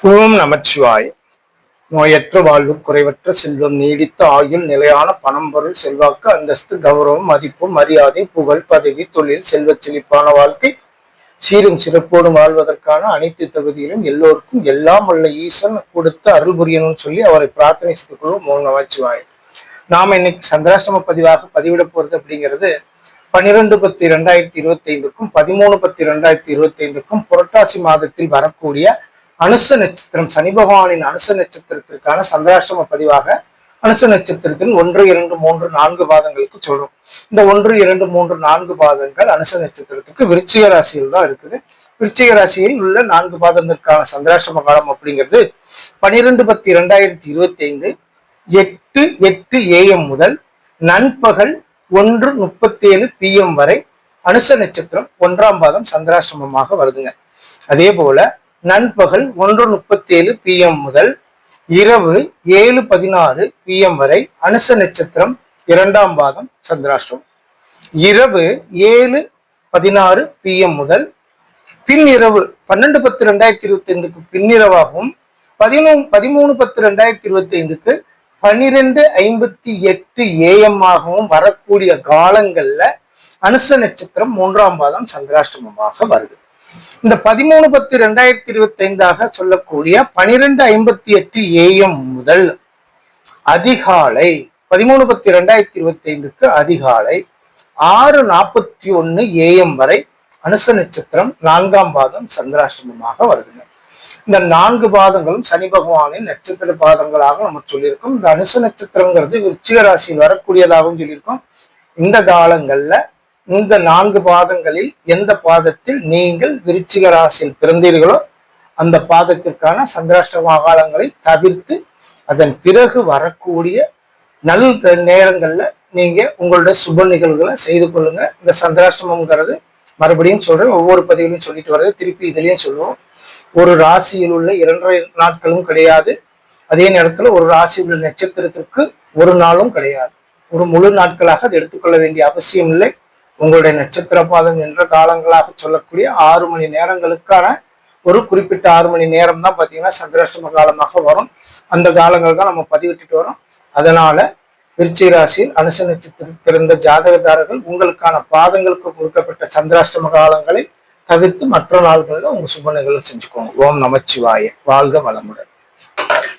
ஓம் நமச்சிவாய். நோயற்ற வாழ்வு, குறைவற்ற செல்வம், நீடித்த ஆயுள், நிலையான பணம், பொருள், செல்வாக்கு, அந்தஸ்து, கௌரவம், மதிப்பு, மரியாதை, புகழ், பதவி, தொழில், செல்வச் செழிப்பான வாழ்க்கை, சீரும் சிறப்போடும் வாழ்வதற்கான அனைத்து தகுதியிலும் எல்லோருக்கும் எல்லாம் உள்ள ஈசன் கொடுத்து அருள் புரியணும்னு சொல்லி அவரை பிரார்த்தனை செய்து கொள்வோம். ஓம் நமச்சிவாய். நாம இன்னைக்கு சந்திராஷ்டம பதிவாக பதிவிட போறது அப்படிங்கிறது 12/10/2025க்கும் 13/10/2025க்கும் புரட்டாசி மாதத்தில் வரக்கூடிய அனுச நட்சத்திரம், சனி பகவானின் அனுச நட்சத்திரத்திற்கான சந்திராஷ்டம பதிவாக அனுச நட்சத்திரத்தின் 1, 2, 3, 4 பாதங்களுக்கு சொல்றோம். இந்த 1, 2, 3, 4 பாதங்கள் அனுச நட்சத்திரத்துக்கு விருச்சிக ராசியில் தான் இருக்குது. விருச்சிக ராசியில் உள்ள 4 பாதங்களுக்கான சந்திராஷ்டம காலம் அப்படிங்கிறது 12/10/2025 8:08 AM முதல் நண்பகல் 1:37 PM வரை அனுச நட்சத்திரம் 1ஆம் பாதம் சந்திராஷ்டமமாக வருதுங்க. அதே போல நண்பகல் 1:37 PM முதல் இரவு 7:16 PM வரை அனுச நட்சத்திரம் 2ஆம் பாதம் சந்திராஷ்டமம். இரவு 7:16 PM முதல் பின்னிரவு 12/10/2025க்கு பின்னிரவாகவும் 13/10/2025க்கு 12:58 AM ஆகவும் வரக்கூடிய காலங்கள்ல அனுச நட்சத்திரம் 3ஆம் பாதம் சந்திராஷ்டமமாக வருது. இந்த 13/10/2025 சொல்லக்கூடிய 12:58 AM முதல் அதிகாலை 13/10/2025க்கு அதிகாலை 6:41 AM வரை அனுச நட்சத்திரம் 4ஆம் பாதம் சந்திராஷ்டமமாக வருதுங்க. இந்த 4 பாதங்களும் சனி பகவானின் நட்சத்திர பாதங்களாக நம்ம சொல்லியிருக்கோம். இந்த அனுச நட்சத்திரங்கிறது விருச்சிக ராசியில் வரக்கூடியதாகவும் சொல்லியிருக்கோம். இந்த காலங்கள்ல இந்த 4 பாதங்களில் எந்த பாதத்தில் நீங்கள் விருச்சிக ராசியில் பிறந்தீர்களோ அந்த பாதத்திற்கான சந்திராஷ்டம காலங்களை தவிர்த்து அதன் பிறகு வரக்கூடிய நல் நேரங்கள்ல நீங்க உங்களுடைய சுப நிகழ்வுகளை செய்து கொள்ளுங்க. இந்த சந்திராஷ்டமங்கிறது மறுபடியும் சொல்றேன், ஒவ்வொரு பதிவிலையும் சொல்லிட்டு வர்றது, திருப்பி இதுலயும் சொல்லுவோம். ஒரு ராசியில் உள்ள 2.5 நாட்களும் கிடையாது. அதே நேரத்துல ஒரு ராசியில் உள்ள நட்சத்திரத்திற்கு ஒரு நாளும் கிடையாது. ஒரு முழு நாட்களாக அதை எடுத்துக்கொள்ள வேண்டிய அவசியம் இல்லை. உங்களுடைய நட்சத்திர பாதம் என்ற காலங்களாக சொல்லக்கூடிய 6 மணி நேரங்களுக்கான ஒரு குறிப்பிட்ட 6 மணி நேரம் தான் பார்த்தீங்கன்னா சந்திராஷ்டம காலமாக வரும். அந்த காலங்கள் தான் நம்ம பதிவிட்டுட்டு வரோம். அதனால விருச்சிக ராசியில் அனுச நட்சத்திரத்தில் பிறந்த ஜாதகதாரர்கள் உங்களுக்கான பாதங்களுக்கு கொடுக்கப்பட்ட சந்திராஷ்டம காலங்களை தவிர்த்து மற்ற நாள்களில் உங்க சுப நிகழ்வு செஞ்சுக்கோங்க. ஓம் நமச்சிவாய. வாழ்க வளமுடன்.